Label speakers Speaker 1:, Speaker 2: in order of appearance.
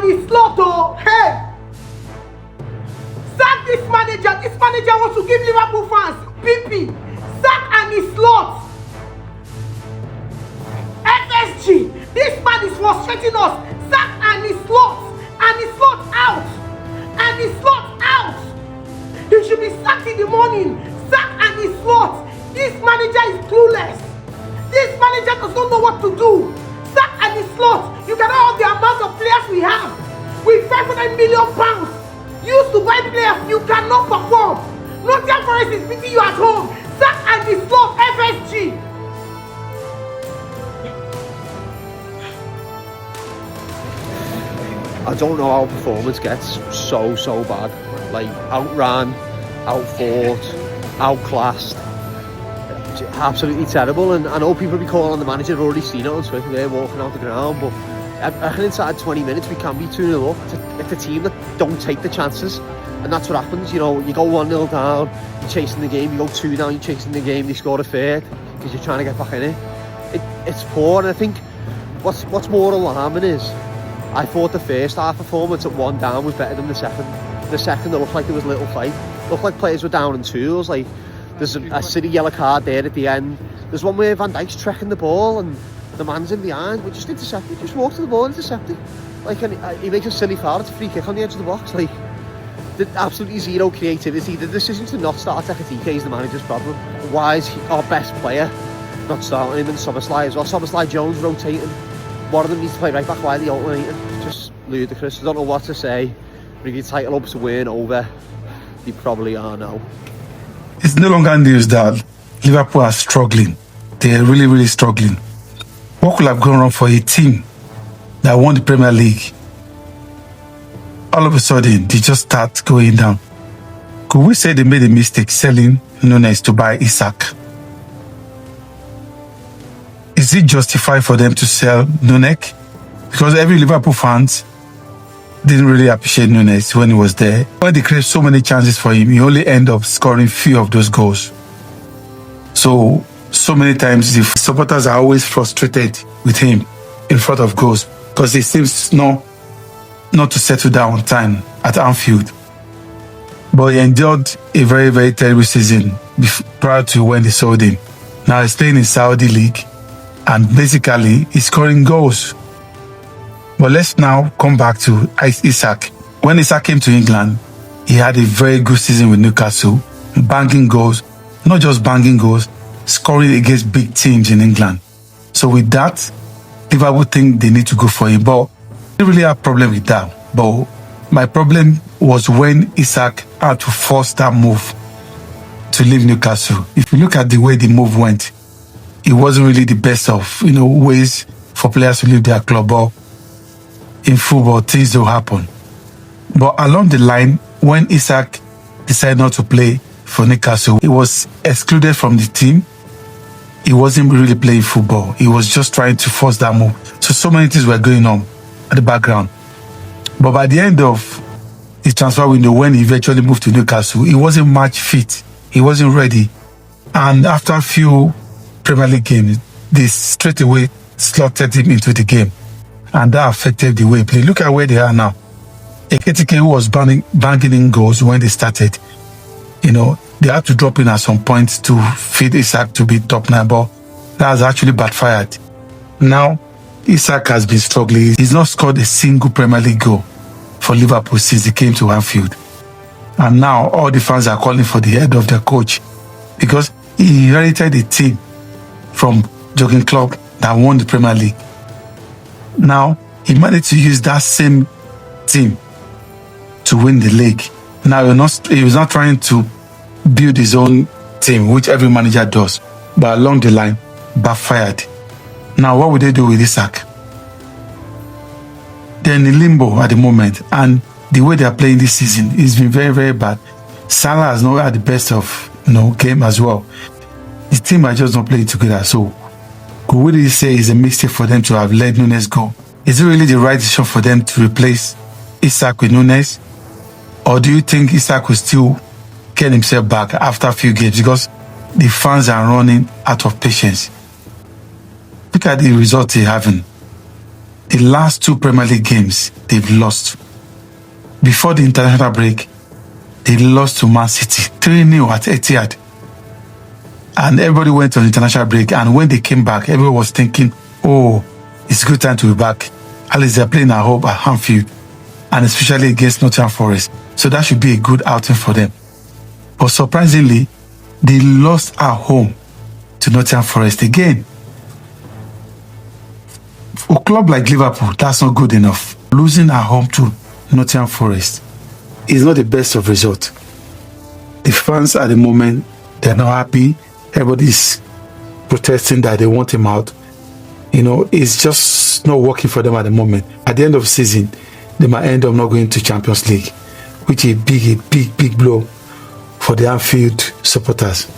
Speaker 1: and his slot, oh, hey! Sack this manager. This manager wants to give Liverpool fans PP. Sack and his slot. FSG. This man is frustrating us. Sack and his slot. And his slot out. And his slot out. He should be sacked in the morning. Sack and his slot. This manager is clueless. This manager does not know what to do. Sack and his slot. You cannot have the amount of players we have. With £500 million used to buy players, you cannot perform. Nottingham Forest is beating you at home. Sack and his slot, FSG.
Speaker 2: I don't know how performance gets so bad. Like outran, outfought, outclassed. Absolutely terrible. And I know people will be calling on the manager. I've already seen it on Twitter. They're walking out the ground, but I reckon inside 20 minutes we can be 2-0 up. It's a team that don't take the chances, and that's what happens. You know, you go 1-0 down, you're chasing the game. You go 2 down, you're chasing the game. They score a third because you're trying to get back in it. It's poor, and I think what's more alarming is I thought the first half performance at 1 down was better than the second. The second, it looked like there was a little fight. It looked like players were down in tools. Like there's a silly yellow card there at the end. There's one where Van Dijk's trekking the ball and the man's in behind. We just intercept it. Just walk to the ball and intercept it. Like, and he makes a silly foul. It's a free kick on the edge of the box. Like, absolutely zero creativity. The decision to not start Ekitike is the manager's problem. Why is our best player not starting him in Szoboszlai as well? Szoboszlai Jones rotating. One of them needs to play right back. Why are they alternating? Just ludicrous. I don't know what to say. If your title hopes to win over, they probably are now.
Speaker 3: It's no longer news that Liverpool are struggling. They're really struggling. What could have gone wrong for a team that won the Premier League? All of a sudden, they just start going down. Could we say they made a mistake selling Núñez to buy Isak? Is it justified for them to sell Núñez? Because every Liverpool fans didn't really appreciate Núñez when he was there. When they create so many chances for him, he only end up scoring few of those goals. So many times the supporters are always frustrated with him in front of goals because he seems not to settle down on time at Anfield. But he endured a very terrible season prior to when they sold him. Now he's playing in Saudi League and basically he's scoring goals. But let's now come back to Isak. When Isak came to England, he had a very good season with Newcastle, banging goals, not just banging goals, scoring against big teams in England. So with that, Liverpool think they need to go for him. But I didn't really have a problem with that. But my problem was when Isak had to force that move to leave Newcastle. If you look at the way the move went, it wasn't really the best of ways for players to leave their club. But in football, things do happen. But along the line, when Isak decided not to play for Newcastle, he was excluded from the team. He wasn't really playing football. He was just trying to force that move. So many things were going on at the background. But by the end of his transfer window, when he eventually moved to Newcastle, he wasn't match fit. He wasn't ready. And after a few Premier League games, they straight away slotted him into the game. And that affected the way he played. Look at where they are now. Ekitike, who was banging in goals when they started, they had to drop in at some point to feed Isak to be top 9, but that has actually backfired. Now, Isak has been struggling. He's not scored a single Premier League goal for Liverpool since he came to Anfield. And now all the fans are calling for the head of their coach because he inherited a team from Jurgen Klopp that won the Premier League. Now, he managed to use that same team to win the league. Now, he was not trying to build his own team, which every manager does, but along the line, backfired. Now, what would they do with Isak? They're in limbo at the moment, and the way they are playing this season has been very bad. Salah has not had the best of game as well. His team are just not playing together. So, could we really say it's a mistake for them to have let Núñez go? Is it really the right decision for them to replace Isak with Núñez? Or do you think Isak will still get himself back after a few games because the fans are running out of patience? Look at the results they're having. the last 2 Premier League games they've lost. Before the international break, they lost to Man City 3-0 at Etihad. And everybody went on international break. And when they came back, everyone was thinking, oh, it's a good time to be back. At least they're playing at home at Anfield, and especially against Nottingham Forest. So that should be a good outing for them. But surprisingly, they lost at home to Nottingham Forest again. For a club like Liverpool, that's not good enough. Losing at home to Nottingham Forest is not the best of results. The fans at the moment, they're not happy. Everybody's protesting that they want him out. You know, it's just not working for them at the moment. At the end of the season, they might end up not going to Champions League, which is a big blow for the Anfield supporters.